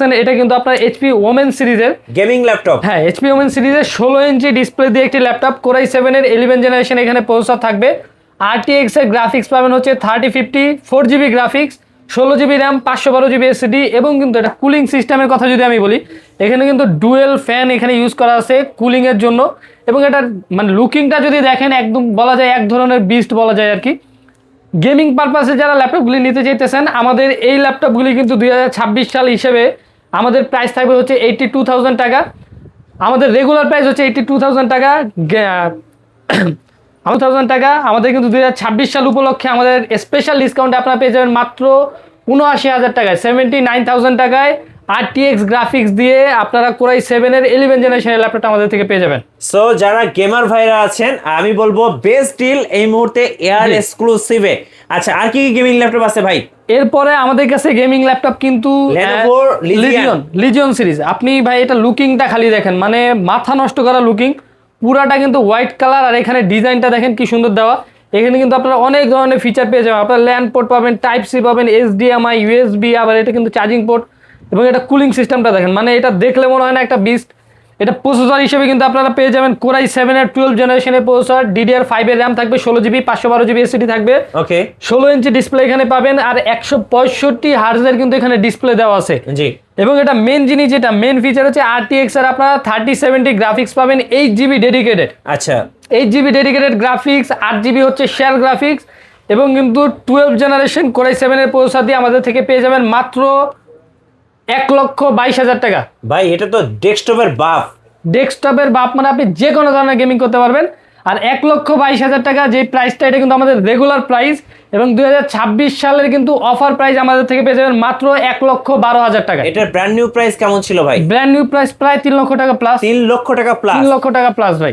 এটা কিন্তু আপনার এইচপি ওমেন সিরিজের গেমিং ল্যাপটপ। হ্যাঁ, এইচপি ওমেন সিরিজের 16 ইঞ্চি ডিসপ্লে দিয়ে একটি ল্যাপটপ, কোরাই 7 এর 11 জেনারেশন এখানে প্রসেসর থাকবে। RTX এর গ্রাফিক্স পাবেন হচ্ছে 3050, 4GB graphics, 16GB RAM, 512GB SSD. এবং কিন্তু এটা কুলিং সিস্টেমের কথা যদি আমি বলি, এখানে কিন্তু ডুয়েল ফ্যান এখানে ইউজ করা আছে কুলিং এর জন্য। এবং এটার মানে লুকিংটা যদি দেখেন একদম বলা যায় এক ধরনের বিস্ট বলা যায় আর কি। গেমিং পারপাসে যারা ল্যাপটপগুলি নিতে চাইতেছেন, আমাদের এই ল্যাপটপগুলি কিন্তু 2026 সাল হিসেবে আমাদের প্রাইস থাকবে হচ্ছে 82,000 টাকা। আমাদের রেগুলার প্রাইস হচ্ছে 82,000 টাকা। 1000 টাকা আমাদের কিন্তু 2026 সাল উপলক্ষে আমাদের স্পেশাল ডিসকাউন্টে আপনারা পেয়ে যাবেন মাত্র 79,000 টাকায়, 79,000 টাকায় RTX গ্রাফিক্স দিয়ে আপনারা কোরাই 7 এর 11 জেনারেশনের ল্যাপটপটা আমাদের থেকে পেয়ে যাবেন। সো যারা গেমার ভাইরা আছেন, আমি বলবো বেস্ট ডিল এই মুহূর্তে এয়ার এক্সক্লুসিভে। আচ্ছা, আর কি গেমিং ল্যাপটপ আছে ভাই? এরপরে আমাদের কাছে গেমিং ল্যাপটপ কিন্তু Lenovo লিজিয়ন সিরিজ। আপনি ভাই এটা লুকিংটা খালি দেখেন, মানে মাথা নষ্ট করা লুকিং, পুরাটা কিন্তু হোয়াইট কালার। আর এখানে ডিজাইনটা দেখেন কি সুন্দর দেওয়া। এখানে কিন্তু আপনারা অনেক ধরনের ফিচার পেয়ে যাবেন। আপনারা ল্যান্ড পোর্ট পাবেন, টাইপ সি পাবেন, HDMI, USB, আবার এটা কিন্তু চার্জিং পোর্ট। এবং এটা কুলিং সিস্টেমটা দেখেন, মানে এটা দেখলে মনে হয় না একটা বিস্ট। এটা প্রসেসর হিসেবে কিন্তু আপনারা পেয়ে যাবেন কোরাই 7 এর 12 জেনারেশনের প্রসেসর, DDR5 এর র্যাম থাকবে, 16GB, 512GB এসএসডি থাকবে। ওকে, 16 ইঞ্চি ডিসপ্লে এখানে পাবেন। আর 165 হার্টজের কিন্তু এখানে ডিসপ্লে দেওয়া আছে। জি। এবং এটা মেন জিনিস, যেটা মেন ফিচার হচ্ছে RTX এর আপনারা 3070 গ্রাফিক্স পাবেন, 8GB ডেডিকেটেড। আচ্ছা, 8GB ডেডিকেটেড গ্রাফিক্স, 8GB হচ্ছে শেয়ার গ্রাফিক্স। এবং কিন্তু 12 জেনারেশন কোরাই 7 এর প্রসেসর দিয়ে আমাদের থেকে পেয়ে যাবেন মাত্র 1,22,000 টাকা। ভাই এটা তো ডেস্কটপের বাপ। ডেস্কটপের বাপ মানে আপনি যে কোনো ধরনের গেমিং করতে পারবেন। আর 1,22,000 টাকা যে প্রাইসটা, এটা কিন্তু আমাদের রেগুলার প্রাইস। এবং 2026 সালের কিন্তু অফার প্রাইস আমাদের থেকে পেয়ে যাবেন মাত্র 1,12,000 টাকা। এটার ব্র্যান্ড নিউ প্রাইস কেমন ছিল ভাই? ব্র্যান্ড নিউ প্রাইস প্রায় 3 লক্ষ টাকা প্লাস। 3 লক্ষ টাকা প্লাস। 3 লক্ষ টাকা প্লাস ভাই।